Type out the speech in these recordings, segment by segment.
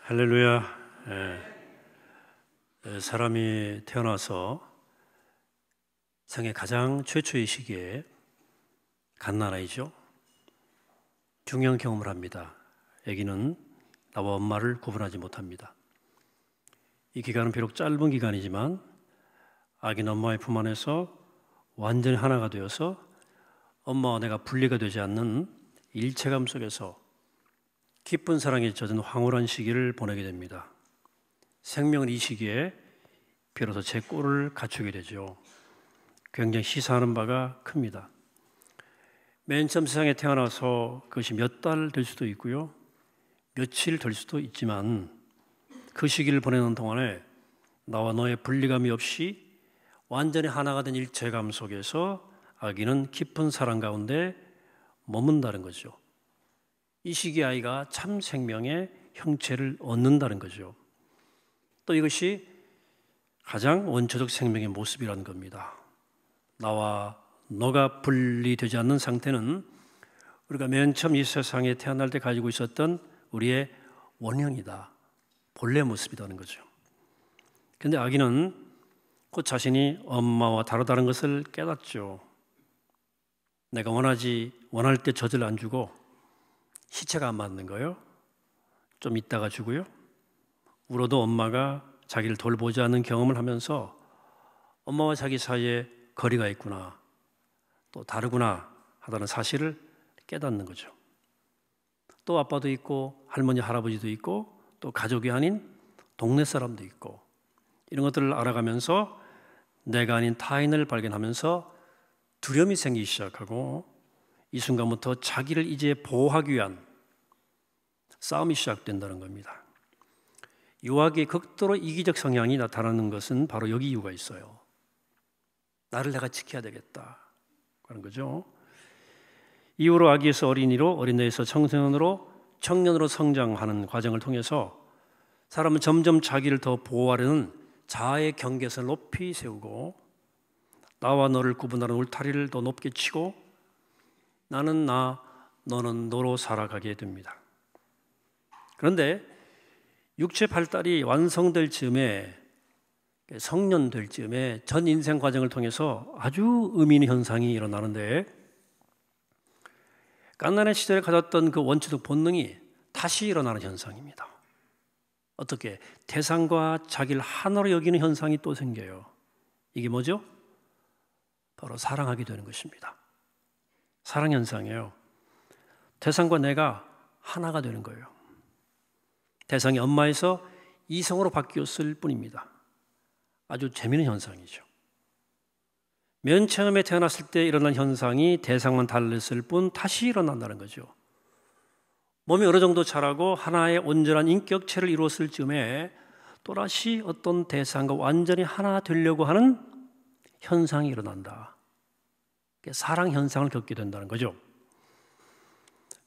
할렐루야. 사람이 태어나서 생애 가장 최초의 시기에 갓난아이죠. 중요한 경험을 합니다. 아기는 나와 엄마를 구분하지 못합니다. 이 기간은 비록 짧은 기간이지만 아기는 엄마의 품 안에서 완전히 하나가 되어서 엄마와 내가 분리가 되지 않는 일체감 속에서 기쁜 사랑에 젖은 황홀한 시기를 보내게 됩니다. 생명은 이 시기에 비로소 제 꼴을 갖추게 되죠. 굉장히 시사하는 바가 큽니다. 맨 처음 세상에 태어나서 그것이 몇 달 될 수도 있고요, 며칠 될 수도 있지만 그 시기를 보내는 동안에 나와 너의 분리감이 없이 완전히 하나가 된 일체감 속에서 아기는 깊은 사랑 가운데 머문다는 거죠. 이 시기 아이가 참 생명의 형체를 얻는다는 거죠. 또 이것이 가장 원초적 생명의 모습이라는 겁니다. 나와 너가 분리되지 않는 상태는 우리가 맨 처음 이 세상에 태어날 때 가지고 있었던 우리의 원형이다, 본래 모습이라는 거죠. 그런데 아기는 곧 자신이 엄마와 다르다는 것을 깨닫죠. 내가 원할 때 젖을 안 주고 시체가 안 맞는 거예요. 좀 있다가 주고요. 울어도 엄마가 자기를 돌보지 않는 경험을 하면서 엄마와 자기 사이에 거리가 있구나, 또 다르구나 하다는 사실을 깨닫는 거죠. 또 아빠도 있고 할머니 할아버지도 있고 또 가족이 아닌 동네 사람도 있고, 이런 것들을 알아가면서 내가 아닌 타인을 발견하면서 두려움이 생기기 시작하고, 이 순간부터 자기를 이제 보호하기 위한 싸움이 시작된다는 겁니다. 유아기의 극도로 이기적 성향이 나타나는 것은 바로 여기 이유가 있어요. 나를 내가 지켜야 되겠다 그런 거죠. 이후로 아기에서 어린이로, 어린애에서 청소년으로, 청년으로 성장하는 과정을 통해서 사람은 점점 자기를 더 보호하려는 자아의 경계선을 높이 세우고, 나와 너를 구분하는 울타리를 더 높게 치고, 나는 나, 너는 너로 살아가게 됩니다. 그런데 육체 발달이 완성될 즈음에, 성년 될 즈음에 전 인생 과정을 통해서 아주 의미 있는 현상이 일어나는데, 갓난의 시절에 가졌던 그 원초적 본능이 다시 일어나는 현상입니다. 어떻게? 대상과 자기를 하나로 여기는 현상이 또 생겨요. 이게 뭐죠? 바로 사랑하게 되는 것입니다. 사랑 현상이에요. 대상과 내가 하나가 되는 거예요. 대상이 엄마에서 이성으로 바뀌었을 뿐입니다. 아주 재미있는 현상이죠. 맨 처음에 태어났을 때 일어난 현상이 대상만 달랐을 뿐 다시 일어난다는 거죠. 몸이 어느 정도 자라고 하나의 온전한 인격체를 이루었을 즈음에 또다시 어떤 대상과 완전히 하나 되려고 하는 현상이 일어난다. 사랑 현상을 겪게 된다는 거죠.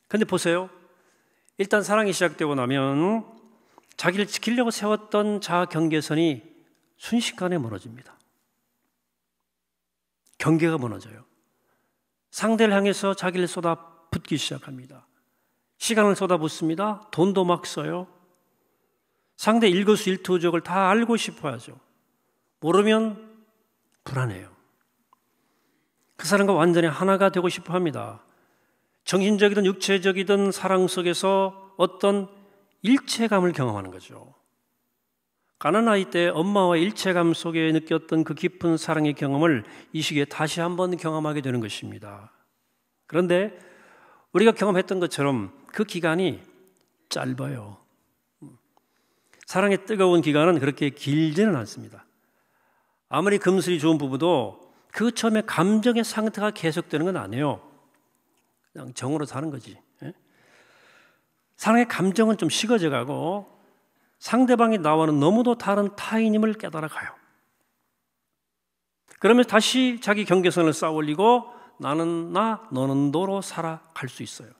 그런데 보세요. 일단 사랑이 시작되고 나면 자기를 지키려고 세웠던 자아 경계선이 순식간에 무너집니다. 경계가 무너져요. 상대를 향해서 자기를 쏟아붓기 시작합니다. 시간을 쏟아붓습니다. 돈도 막 써요. 상대 일거수일투족을 다 알고 싶어 하죠. 모르면 불안해요. 그 사람과 완전히 하나가 되고 싶어 합니다. 정신적이든 육체적이든 사랑 속에서 어떤 일체감을 경험하는 거죠. 가난아이 때 엄마와 일체감 속에 느꼈던 그 깊은 사랑의 경험을 이 시기에 다시 한번 경험하게 되는 것입니다. 그런데 우리가 경험했던 것처럼 그 기간이 짧아요. 사랑의 뜨거운 기간은 그렇게 길지는 않습니다. 아무리 금슬이 좋은 부부도 그 처음에 감정의 상태가 계속되는 건 아니에요. 그냥 정으로 사는 거지. 사랑의 감정은 좀 식어져 가고 상대방이 나와는 너무도 다른 타인임을 깨달아 가요. 그러면 다시 자기 경계선을 쌓아 올리고 나는 나, 너는 너로 살아갈 수 있어요.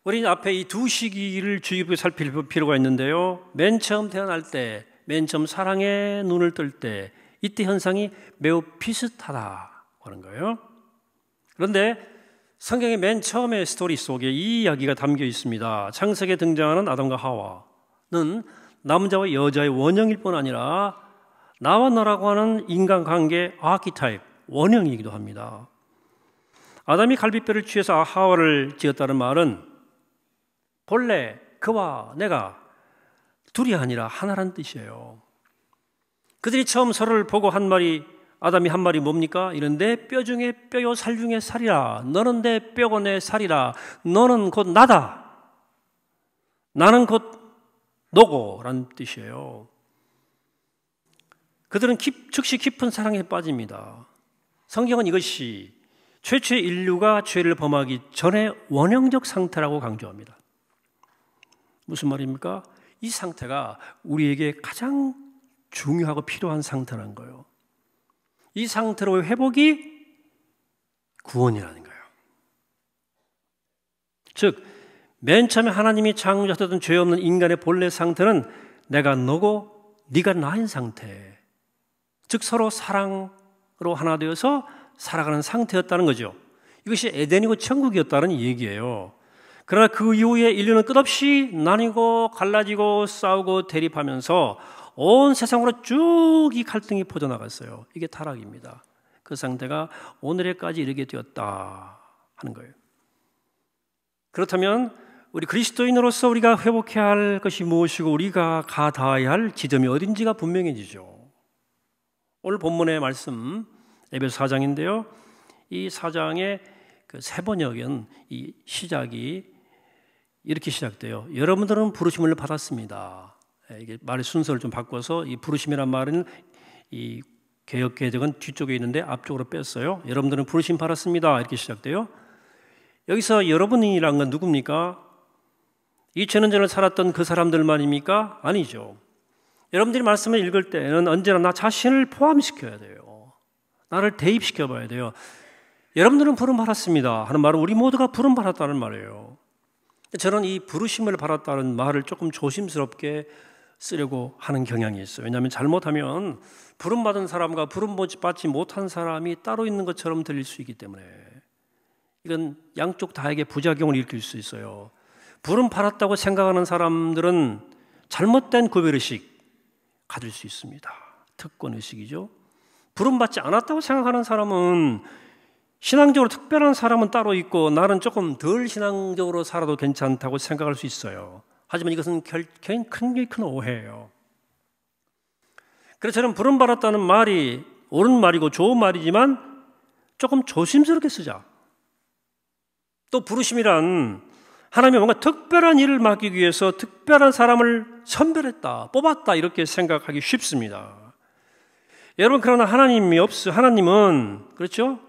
우리 앞에 이 두 시기를 주의 깊게 살필 필요가 있는데요. 맨 처음 태어날 때, 맨 처음 사랑의 눈을 뜰 때, 이때 현상이 매우 비슷하다고 하는 거예요. 그런데 성경의 맨 처음의 스토리 속에 이 이야기가 담겨 있습니다. 창세기에 등장하는 아담과 하와는 남자와 여자의 원형일 뿐 아니라 나와 너라고 하는 인간관계 아키타입, 원형이기도 합니다. 아담이 갈비뼈를 취해서 하와를 지었다는 말은 본래 그와 내가 둘이 아니라 하나란 뜻이에요. 그들이 처음 서로를 보고 한 말이, 아담이 한 말이 뭡니까? 이런데 뼈 중에 뼈요 살 중에 살이라. 너는 내 뼈고 내 살이라. 너는 곧 나다. 나는 곧 너고 라는 뜻이에요. 그들은 즉시 깊은 사랑에 빠집니다. 성경은 이것이 최초의 인류가 죄를 범하기 전에 원형적 상태라고 강조합니다. 무슨 말입니까? 이 상태가 우리에게 가장 중요하고 필요한 상태라는 거예요. 이 상태로의 회복이 구원이라는 거예요. 즉, 맨 처음에 하나님이 창조하셨던 죄 없는 인간의 본래 상태는 내가 너고 네가 나인 상태, 즉 서로 사랑으로 하나 되어서 살아가는 상태였다는 거죠. 이것이 에덴이고 천국이었다는 얘기예요. 그러나 그 이후에 인류는 끝없이 나뉘고 갈라지고 싸우고 대립하면서 온 세상으로 쭉 이 갈등이 퍼져나갔어요. 이게 타락입니다. 그 상태가 오늘에까지 이르게 되었다 하는 거예요. 그렇다면 우리 그리스도인으로서 우리가 회복해야 할 것이 무엇이고 우리가 가닿아야 할 지점이 어딘지가 분명해지죠. 오늘 본문의 말씀 에베소 4장인데요. 이 4장의 그 세 번역은 이 시작이 이렇게 시작돼요. 여러분들은 부르심을 받았습니다. 이게 말의 순서를 좀 바꿔서 이 부르심이란 말은 이 개역 개정은 뒤쪽에 있는데 앞쪽으로 뺐어요. 여러분들은 부르심 받았습니다. 이렇게 시작돼요. 여기서 여러분이란 건 누굽니까? 2000년 전을 살았던 그 사람들만입니까? 아니죠. 여러분들이 말씀을 읽을 때는 언제나 나 자신을 포함시켜야 돼요. 나를 대입시켜 봐야 돼요. 여러분들은 부름 받았습니다 하는 말은 우리 모두가 부름 받았다는 말이에요. 저는 이 부르심을 받았다는 말을 조금 조심스럽게 쓰려고 하는 경향이 있어요. 왜냐하면 잘못하면 부름받은 사람과 부름받지 못한 사람이 따로 있는 것처럼 들릴 수 있기 때문에 이건 양쪽 다에게 부작용을 일으킬 수 있어요. 부름받았다고 생각하는 사람들은 잘못된 구별의식 가질 수 있습니다. 특권의식이죠. 부름받지 않았다고 생각하는 사람은 신앙적으로 특별한 사람은 따로 있고 나는 조금 덜 신앙적으로 살아도 괜찮다고 생각할 수 있어요. 하지만 이것은 굉장히 큰 오해예요. 그래서 저는 부름받았다는 말이 옳은 말이고 좋은 말이지만 조금 조심스럽게 쓰자. 또 부르심이란 하나님이 뭔가 특별한 일을 맡기기 위해서 특별한 사람을 선별했다, 뽑았다 이렇게 생각하기 쉽습니다. 여러분 그러나 하나님은 그렇죠?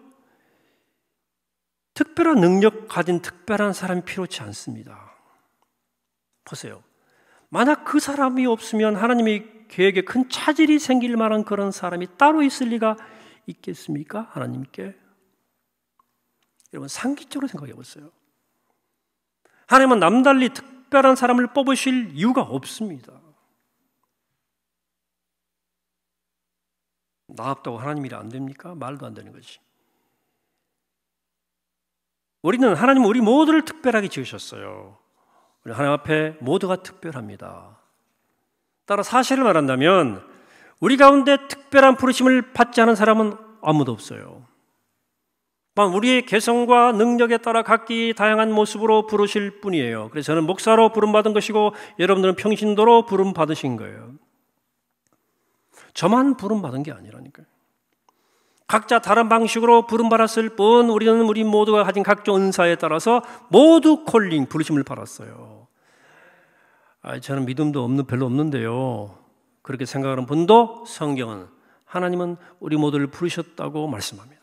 특별한 능력 가진 특별한 사람이 필요치 않습니다. 보세요. 만약 그 사람이 없으면 하나님의 계획에 큰 차질이 생길 만한 그런 사람이 따로 있을 리가 있겠습니까? 하나님께. 여러분 상기적으로 생각해 보세요. 하나님은 남달리 특별한 사람을 뽑으실 이유가 없습니다. 나 없다고 하나님이라 안 됩니까? 말도 안 되는 거지. 하나님은 우리 모두를 특별하게 지으셨어요. 우리 하나님 앞에 모두가 특별합니다. 따라 사실을 말한다면 우리 가운데 특별한 부르심을 받지 않은 사람은 아무도 없어요. 우리의 개성과 능력에 따라 각기 다양한 모습으로 부르실 뿐이에요. 그래서 저는 목사로 부름받은 것이고 여러분들은 평신도로 부름받으신 거예요. 저만 부름받은 게 아니라니까요. 각자 다른 방식으로 부름받았을 뿐 우리 모두가 가진 각종 은사에 따라서 모두 콜링, 부르심을 받았어요. 저는 믿음도 별로 없는데요. 그렇게 생각하는 분도 성경은 하나님은 우리 모두를 부르셨다고 말씀합니다.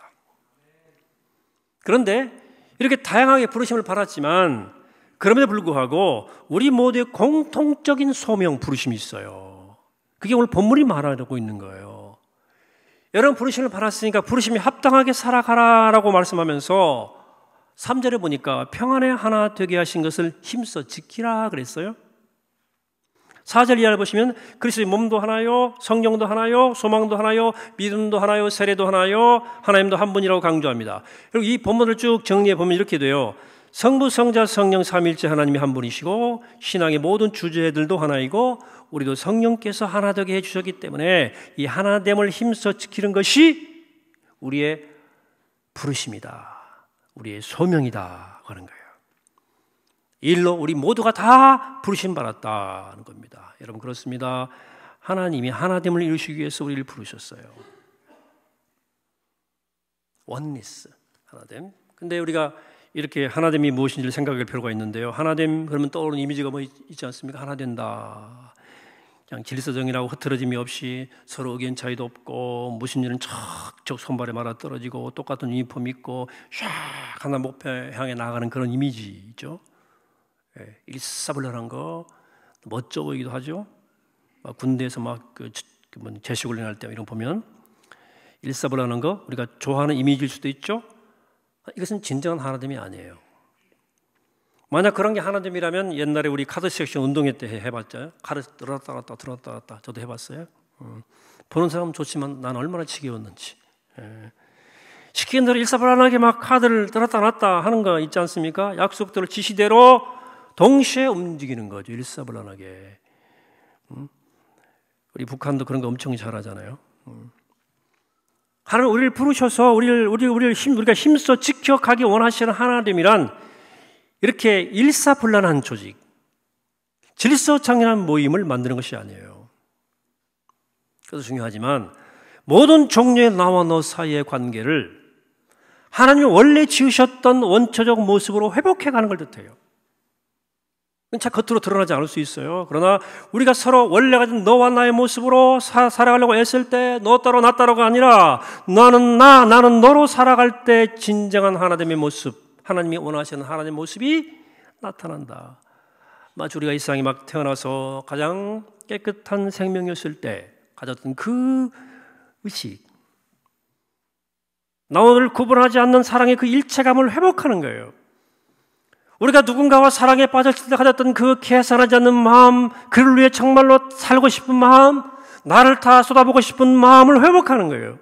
그런데 이렇게 다양하게 부르심을 받았지만 그럼에도 불구하고 우리 모두의 공통적인 소명, 부르심이 있어요. 그게 오늘 본문이 말하고 있는 거예요. 여러분 부르심을 받았으니까 부르심이 합당하게 살아가라라고 말씀하면서 3절에 보니까 평안에 하나 되게 하신 것을 힘써 지키라 그랬어요. 4절 이하를 보시면 그리스도의 몸도 하나요, 성령도 하나요, 소망도 하나요, 믿음도 하나요, 세례도 하나요, 하나님도 한 분이라고 강조합니다. 그리고 이 본문을 쭉 정리해 보면 이렇게 돼요. 성부, 성자, 성령 삼위일체 하나님이 한 분이시고 신앙의 모든 주제들도 하나이고 우리도 성령께서 하나 되게 해주셨기 때문에 이 하나됨을 힘써 지키는 것이 우리의 부르심이다, 우리의 소명이다 하는 거예요. 이 일로 우리 모두가 다 부르심 받았다는 겁니다. 여러분 그렇습니다. 하나님이 하나됨을 이루시기 위해서 우리를 부르셨어요. 원리스, 하나됨. 근데 우리가 이렇게 하나됨이 무엇인지를 생각할 필요가 있는데요. 하나됨 그러면 떠오르는 이미지가 뭐 있지 않습니까? 하나 된다. 그냥 질서정이라고 흐트러짐이 없이 서로 의견 차이도 없고 무슨 일은 척척 손발에 말아 떨어지고 똑같은 유니폼 입고 샥 하나 목표 향해 나가는 그런 이미지죠. 일사불란한 거 멋져 보이기도 하죠. 막 군대에서 막 제식훈련할 때 이런 거 보면 일사불란한 거 우리가 좋아하는 이미지일 수도 있죠. 이것은 진정한 하나됨이 아니에요. 만약 그런 게 하나됨이라면 옛날에 우리 카드 섹션 운동회 때 해봤죠. 카드 들었다 놨다 들었다 놨다 저도 해봤어요. 보는 사람은 좋지만 난 얼마나 지겨웠는지. 시키는 대로 일사불란하게 막 카드를 들었다 놨다 하는 거 있지 않습니까? 약속대로 지시대로 동시에 움직이는 거죠. 일사불란하게. 우리 북한도 그런 거 엄청 잘하잖아요. 하나님 우리를 부르셔서 우리가 힘써 지켜가기 원하시는 하나됨이란 이렇게 일사불란한 조직, 질서정연한 모임을 만드는 것이 아니에요. 그래서 중요하지만 모든 종류의 나와 너 사이의 관계를 하나님이 원래 지으셨던 원초적 모습으로 회복해가는 걸 뜻해요. 잘 겉으로 드러나지 않을 수 있어요. 그러나 우리가 서로 원래 가진 너와 나의 모습으로 살아가려고 애쓸 때 너 따로 나 따로가 아니라 너는 나, 나는 너로 살아갈 때 진정한 하나됨의 모습, 하나님이 원하시는 하나님의 모습이 나타난다. 마치 우리가 이 세상에 막 태어나서 가장 깨끗한 생명이었을 때 가졌던 그 의식, 나를 구분하지 않는 사랑의 그 일체감을 회복하는 거예요. 우리가 누군가와 사랑에 빠졌을 때 가졌던 그 계산하지 않는 마음, 그를 위해 정말로 살고 싶은 마음, 나를 다 쏟아보고 싶은 마음을 회복하는 거예요.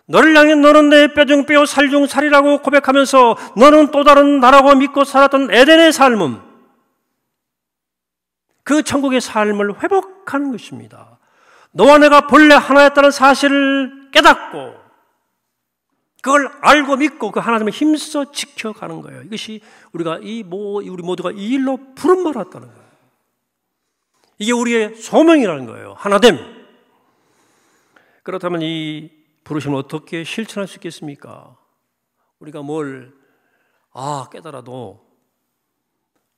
너를 향해 너는 내 뼈 중 뼈, 살 중 살이라고 고백하면서 너는 또 다른 나라고 믿고 살았던 에덴의 삶은 그 천국의 삶을 회복하는 것입니다. 너와 내가 본래 하나였다는 사실을 깨닫고 그걸 알고 믿고 그 하나님을 힘써 지켜가는 거예요. 이것이 우리 모두가 이 일로 부름받았다는 거예요. 이게 우리의 소명이라는 거예요. 하나됨. 그렇다면 이 부르심을 어떻게 실천할 수 있겠습니까? 우리가 뭘 깨달아도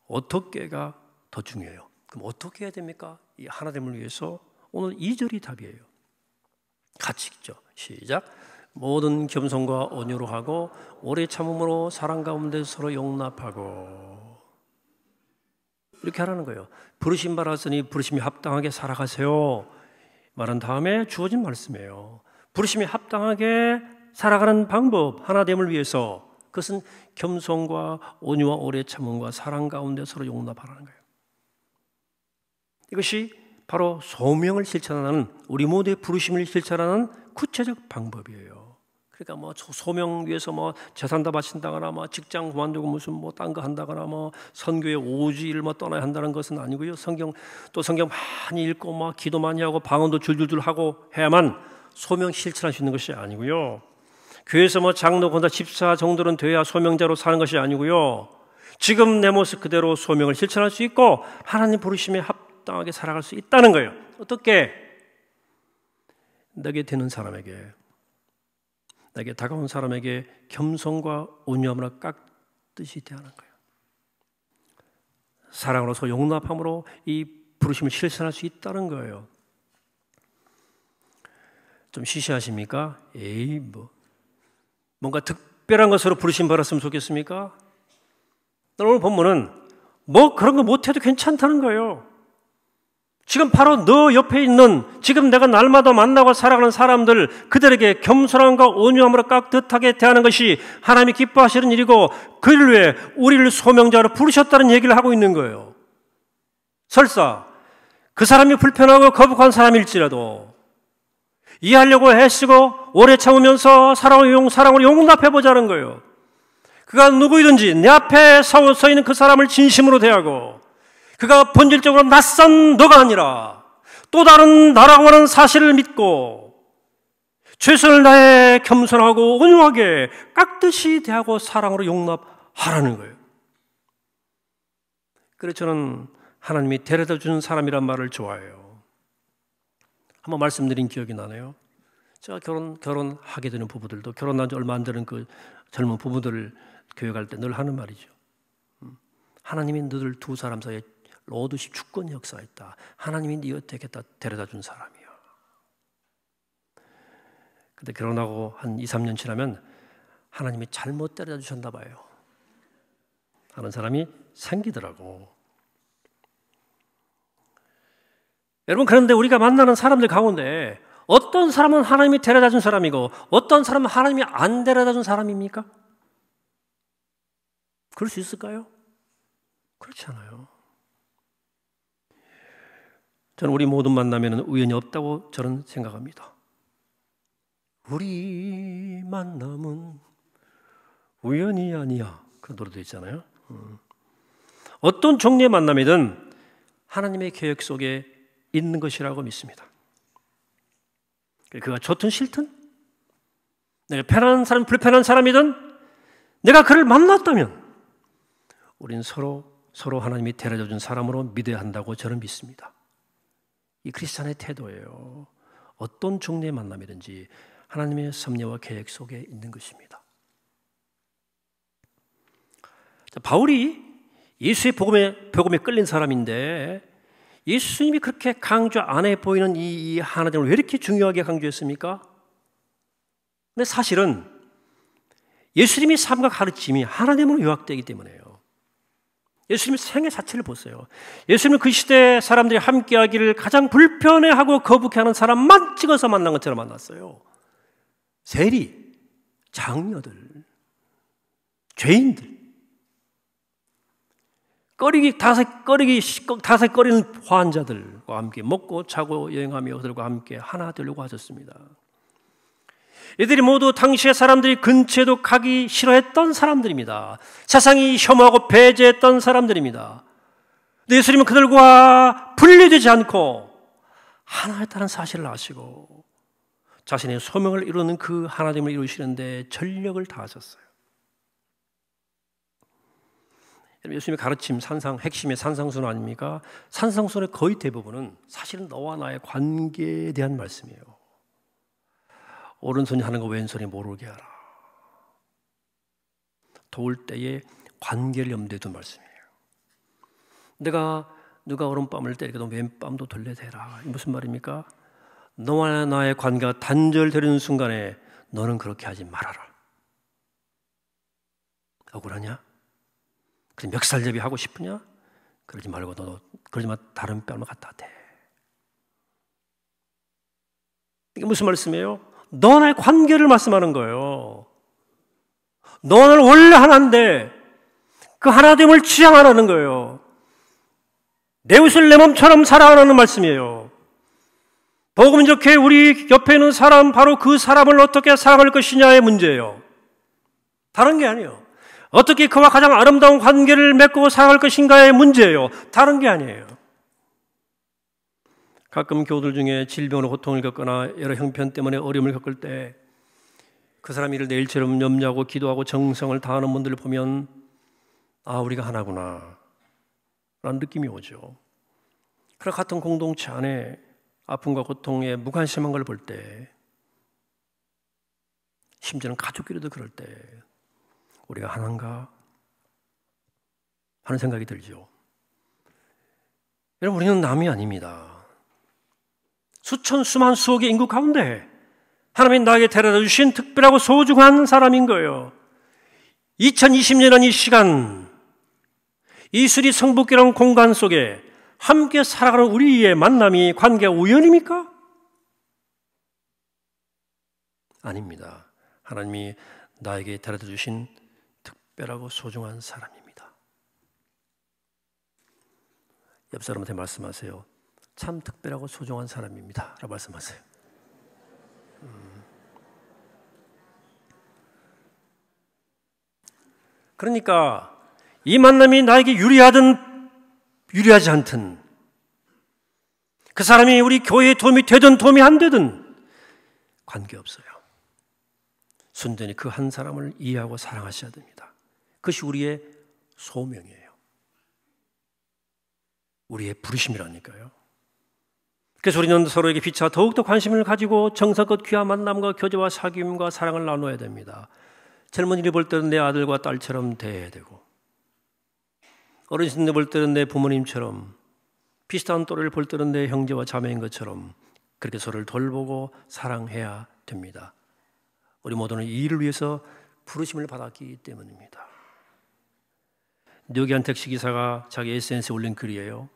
어떻게가 더 중요해요. 그럼 어떻게 해야 됩니까? 이 하나됨을 위해서 오늘 2절이 답이에요. 같이 읽죠. 시작. 모든 겸손과 온유로 하고 오래 참음으로 사랑 가운데 서로 용납하고 이렇게 하라는 거예요. 부르심 받았으니 부르심이 합당하게 살아가세요 말한 다음에 주어진 말씀이에요. 부르심이 합당하게 살아가는 방법, 하나됨을 위해서 그것은 겸손과 온유와 오래 참음과 사랑 가운데 서로 용납하라는 거예요. 이것이 바로 소명을 실천하는 우리 모두의 부르심을 실천하는 구체적 방법이에요. 그러니까 소명 위해서 재산 다 바친다거나 직장 그만두고 무슨 딴 거 한다거나 선교의 오지를 떠나야 한다는 것은 아니고요. 성경 많이 읽고 기도 많이 하고 방언도 줄줄줄 하고 해야만 소명 실천할 수 있는 것이 아니고요. 교회에서 장로, 권사, 집사 정도는 돼야 소명자로 사는 것이 아니고요. 지금 내 모습 그대로 소명을 실천할 수 있고 하나님 부르심에 합당하게 살아갈 수 있다는 거예요. 어떻게? 내게 되는 사람에게, 내게 다가온 사람에게 겸손과 온유함으로 깍듯이 대하는 거예요. 사랑으로서 용납함으로 이 부르심을 실천할 수 있다는 거예요. 좀 시시하십니까? 뭔가 특별한 것으로 부르심 받았으면 좋겠습니까? 오늘 본문은 그런 거 못해도 괜찮다는 거예요. 지금 바로 너 옆에 있는 지금 내가 날마다 만나고 살아가는 사람들 그들에게 겸손함과 온유함으로 깍듯하게 대하는 것이 하나님이 기뻐하시는 일이고 그를 위해 우리를 소명자로 부르셨다는 얘기를 하고 있는 거예요. 설사 그 사람이 불편하고 거북한 사람일지라도 이해하려고 애쓰고 오래 참으면서 사랑으로 용납해보자는 거예요. 그가 누구이든지 내 앞에 서 있는 그 사람을 진심으로 대하고 그가 본질적으로 낯선 너가 아니라 또 다른 나라고 하는 사실을 믿고 최선을 다해 겸손하고 온유하게 깍듯이 대하고 사랑으로 용납하라는 거예요. 그래서 저는 하나님이 데려다 주는 사람이란 말을 좋아해요. 한번 말씀드린 기억이 나네요. 제가 결혼하게 되는 부부들도 결혼한 지 얼마 안 되는 그 젊은 부부들을 교회 갈 때 늘 하는 말이죠. 하나님이 너들 두 사람 사이에 로드십 주권 역사했다. 하나님이 네 곁에 데려다 준 사람이야. 근데 결혼하고 한 2, 3년 지나면 하나님이 잘못 데려다 주셨나 봐요. 하는 사람이 생기더라고. 여러분, 그런데 우리가 만나는 사람들 가운데 어떤 사람은 하나님이 데려다 준 사람이고 어떤 사람은 하나님이 안 데려다 준 사람입니까? 그럴 수 있을까요? 그렇지 않아요. 저는 우리 모든 만남에는 우연이 없다고 저는 생각합니다. 우리 만남은 우연이 아니야. 그런 노래도 있잖아요. 어떤 종류의 만남이든 하나님의 계획 속에 있는 것이라고 믿습니다. 그가 좋든 싫든 내가 편한 사람, 불편한 사람이든 내가 그를 만났다면 우리는 서로 하나님이 데려다 준 사람으로 믿어야 한다고 저는 믿습니다. 이 크리스찬의 태도예요. 어떤 종류의 만남이든지 하나님의 섭리와 계획 속에 있는 것입니다. 자, 바울이 예수의 복음에 끌린 사람인데 예수님이 그렇게 강조 안 해 보이는 이 하나님을 왜 이렇게 중요하게 강조했습니까? 근데 사실은 예수님의 삶과 가르침이 하나님으로 요약되기 때문에요. 예수님의 생애 자체를 보세요. 예수님은 그 시대 사람들이 함께하기를 가장 불편해하고 거북해하는 사람만 찍어서 만난 것처럼 만났어요. 세리, 장녀들, 죄인들, 다섯거리는 환자들과 함께 먹고 자고 여행하며 그들과 함께 하나 되려고 하셨습니다. 이들이 모두 당시의 사람들이 근처에도 가기 싫어했던 사람들입니다. 세상이 혐오하고 배제했던 사람들입니다. 근데 예수님은 그들과 분리되지 않고 하나였다는 사실을 아시고 자신의 소명을 이루는 그 하나님을 이루시는데 전력을 다하셨어요. 예수님의 가르침 핵심의 산상수훈 아닙니까? 산상수훈의 거의 대부분은 사실은 너와 나의 관계에 대한 말씀이에요. 오른손이 하는 거 왼손이 모르게 하라. 도울 때에 관계를 염두에 둔 말씀이에요. 누가 오른뺨을 때리고도 왼뺨도 돌려대라. 무슨 말입니까? 너와 나의 관계가 단절되는 순간에 너는 그렇게 하지 말아라. 억울하냐? 그럼 멱살잡이 하고 싶으냐? 그러지 말고 너도 그러지 마. 다른 뺨을 갖다 대. 이게 무슨 말씀이에요? 너와 나의 관계를 말씀하는 거예요. 너와 나는 원래 하나인데 그 하나됨을 지향하라는 거예요. 내 옷을 내 몸처럼 사랑하라는 말씀이에요. 복음 좋게 우리 옆에 있는 사람, 바로 그 사람을 어떻게 사랑할 것이냐의 문제예요. 다른 게 아니에요. 어떻게 그와 가장 아름다운 관계를 맺고 사랑할 것인가의 문제예요. 다른 게 아니에요. 가끔 교우들 중에 질병으로 고통을 겪거나 여러 형편 때문에 어려움을 겪을 때 그 사람 일을 내일처럼 염려하고 기도하고 정성을 다하는 분들을 보면 아, 우리가 하나구나 라는 느낌이 오죠. 그런 같은 공동체 안에 아픔과 고통에 무관심한 걸 볼 때, 심지어는 가족끼리도 그럴 때 우리가 하나인가 하는 생각이 들죠. 여러분, 우리는 남이 아닙니다. 수천 수만 수억의 인구 가운데 하나님이 나에게 데려다 주신 특별하고 소중한 사람인 거예요. 2020년은 이 시간, 이 수리 성북이라는 공간 속에 함께 살아가는 우리의 만남이 관계가 우연입니까? 아닙니다. 하나님이 나에게 데려다 주신 특별하고 소중한 사람입니다. 옆 사람한테 말씀하세요. 참 특별하고 소중한 사람입니다 라고 말씀하세요. 그러니까 이 만남이 나에게 유리하든 유리하지 않든, 그 사람이 우리 교회에 도움이 되든 도움이 안 되든 관계없어요. 순전히 그 한 사람을 이해하고 사랑하셔야 됩니다. 그것이 우리의 소명이에요. 우리의 부르심이라니까요. 그래서 우리는 서로에게 피차 더욱더 관심을 가지고 정성껏 귀한 만남과 교제와 사귐과 사랑을 나눠야 됩니다. 젊은이를 볼 때는 내 아들과 딸처럼 대해야 되고, 어르신들 볼 때는 내 부모님처럼, 비슷한 또래를 볼 때는 내 형제와 자매인 것처럼 그렇게 서로를 돌보고 사랑해야 됩니다. 우리 모두는 이 일을 위해서 부르심을 받았기 때문입니다. 뉴욕의 한 택시기사가 자기 SNS에 올린 글이에요.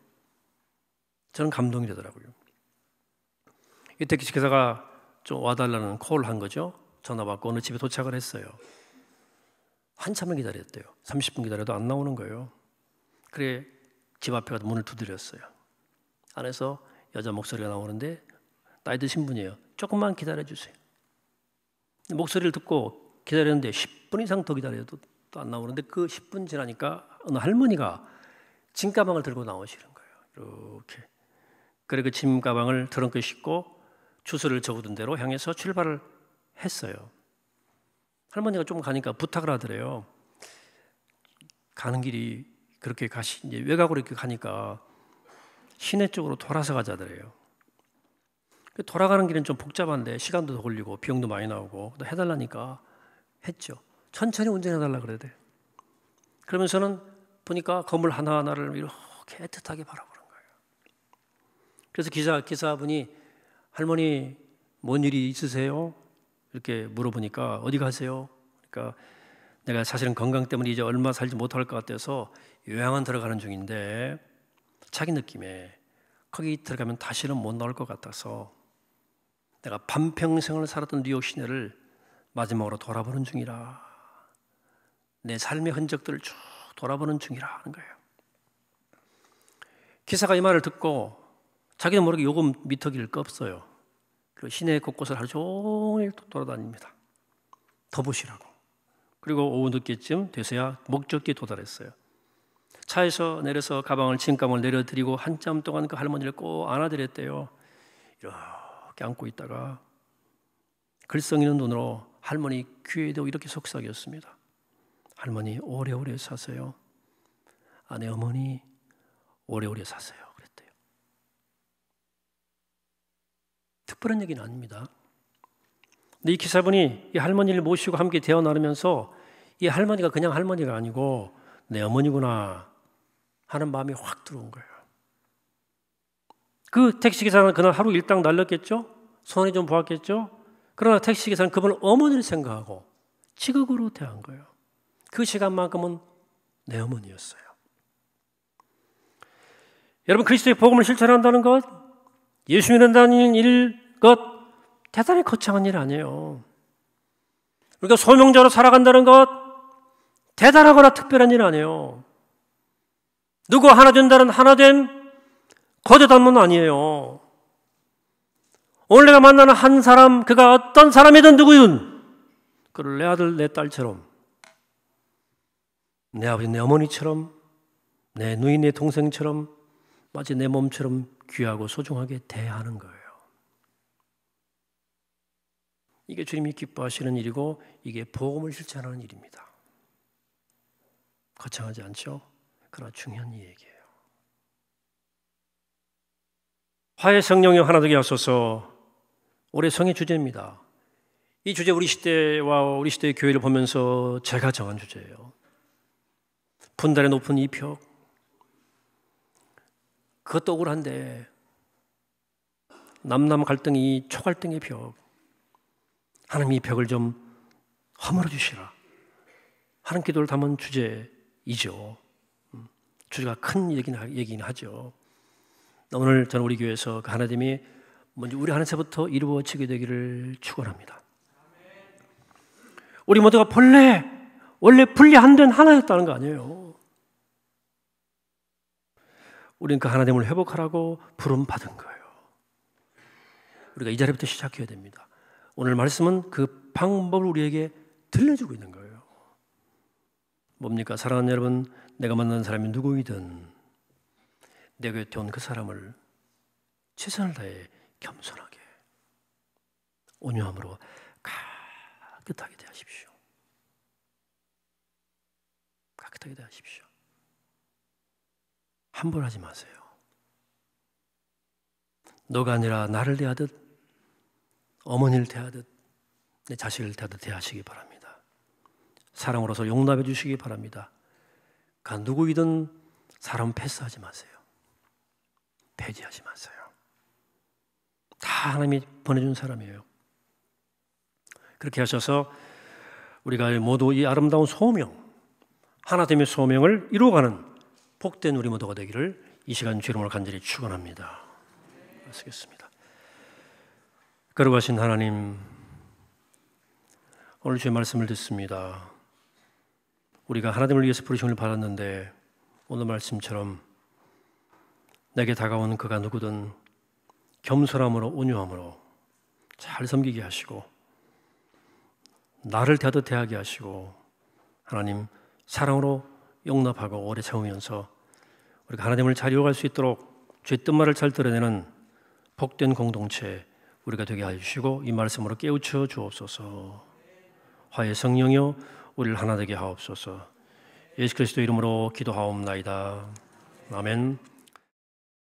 저는 감동이 되더라고요. 이 택시기사가 좀 와달라는 콜을 한 거죠. 전화 받고 어느 집에 도착을 했어요. 한참을 기다렸대요. 30분 기다려도 안 나오는 거예요. 그래 집 앞에 가서 문을 두드렸어요. 안에서 여자 목소리가 나오는데 나이 드신 분이에요. 조금만 기다려주세요. 목소리를 듣고 기다렸는데 10분 이상 더 기다려도 또 안 나오는데, 그 10분 지나니까 어느 할머니가 짐 가방을 들고 나오시는 거예요. 이렇게. 그래 그 짐 가방을 트렁크에 싣고 주소를 적어둔 대로 향해서 출발을 했어요. 할머니가 좀 가니까 부탁을 하더래요. 가는 길이 그렇게 이제 외곽으로 이렇게 가니까 시내 쪽으로 돌아서 가자더래요. 돌아가는 길은 좀 복잡한데 시간도 더 걸리고 비용도 많이 나오고 해달라니까 했죠. 천천히 운전해달라 그래야 돼. 그러면서는 보니까 건물 하나하나를 이렇게 애틋하게 바라보는 거예요. 그래서 기사분이 할머니 뭔 일이 있으세요? 이렇게 물어보니까 어디 가세요? 그러니까 내가 사실은 건강 때문에 이제 얼마 살지 못할 것 같아서 요양원 들어가는 중인데, 자기 느낌에 거기 들어가면 다시는 못 나올 것 같아서 내가 반평생을 살았던 뉴욕 시내를 마지막으로 돌아보는 중이라, 내 삶의 흔적들을 쭉 돌아보는 중이라 하는 거예요. 기사가 이 말을 듣고 자기도 모르게 요금 미터기를 껐어요. 그리고 시내 곳곳을 하루 종일 돌아다닙니다. 더 보시라고. 그리고 오후 늦게쯤 돼서야 목적지에 도달했어요. 차에서 내려서 짐 가방을 내려드리고 한참 동안 그 할머니를 꼭 안아드렸대요. 이렇게 안고 있다가 글썽이는 눈으로 할머니 귀에 대고 이렇게 속삭였습니다. 할머니 오래오래 사세요. 아내 어머니 오래오래 사세요. 그랬대요. 특별한 얘기는 아닙니다. 근데 이 기사분이 이 할머니를 모시고 함께 대화 나누면서 이 할머니가 그냥 할머니가 아니고 내 어머니구나 하는 마음이 확 들어온 거예요. 그 택시기사는 그날 하루 일당 날렸겠죠? 손해 좀 보았겠죠? 그러나 택시기사는 그분 어머니를 생각하고 지극으로 대한 거예요. 그 시간만큼은 내 어머니였어요. 여러분, 그리스도의 복음을 실천한다는 것, 예수 믿는다는 것 대단히 거창한 일 아니에요. 우리가 소명자로 살아간다는 것 대단하거나 특별한 일 아니에요. 누구 하나 된다는 하나됨 거대 단문 아니에요. 오늘 내가 만나는 한 사람, 그가 어떤 사람이든 누구든 그를 내 아들 내 딸처럼, 내 아버지 내 어머니처럼, 내 누이 내 동생처럼, 마치 내 몸처럼 귀하고 소중하게 대하는 거예요. 이게 주님이 기뻐하시는 일이고 이게 복음을 실천하는 일입니다. 거창하지 않죠? 그러나 중요한 얘기예요. 화해 성령이 하나 되게 하소서, 올해 성의 주제입니다. 이 주제 우리 시대와 우리 시대의 교회를 보면서 제가 정한 주제예요. 분단의 높은 이 벽, 그것도 억울한데 남남 갈등이 초갈등의 벽, 하나님 이 벽을 좀 허물어 주시라 하는 기도를 담은 주제이죠. 주제가 큰 얘기는 하죠. 오늘 저는 우리 교회에서 그 하나님이 먼저 우리 한 해서부터 이루어지게 되기를 축원합니다. 우리 모두가 원래 분리 안 된 하나였다는 거 아니에요. 우리는 그 하나됨을 회복하라고 부름 받은 거예요. 우리가 이 자리부터 시작해야 됩니다. 오늘 말씀은 그 방법을 우리에게 들려주고 있는 거예요. 뭡니까? 사랑하는 여러분, 내가 만나는 사람이 누구이든 내 곁에 온 그 사람을 최선을 다해 겸손하게 온유함으로 깨끗하게 대하십시오. 깨끗하게 대하십시오. 함부로 하지 마세요. 너가 아니라 나를 대하듯 어머니를 대하듯 내 자식을 대하듯 대하시기 바랍니다. 사랑으로서 용납해 주시기 바랍니다. 그 누구이든 사람 패스하지 마세요. 배제하지 마세요. 다 하나님이 보내준 사람이에요. 그렇게 하셔서 우리가 모두 이 아름다운 소명, 하나됨의 소명을 이루어가는 복된 우리 모두가 되기를 이 시간 주의 이름으로 간절히 축원합니다. 말씀하겠습니다. 거룩하신 하나님, 오늘 주의 말씀을 듣습니다. 우리가 하나님을 위해서 부르심을 받았는데 오늘 말씀처럼 내게 다가오는 그가 누구든 겸손함으로 온유함으로 잘 섬기게 하시고 나를 대하듯 대하게 하시고 하나님 사랑으로 용납하고 오래 참으면서 우리가 하나님을 잘 이어갈 수 있도록 주의 뜻말을 잘 드러내는 복된 공동체 우리가 되게 해주시고 이 말씀으로 깨우쳐 주옵소서. 화의 성령이여 우리를 하나 되게 하옵소서. 예수 그리스도 이름으로 기도하옵나이다. 아멘.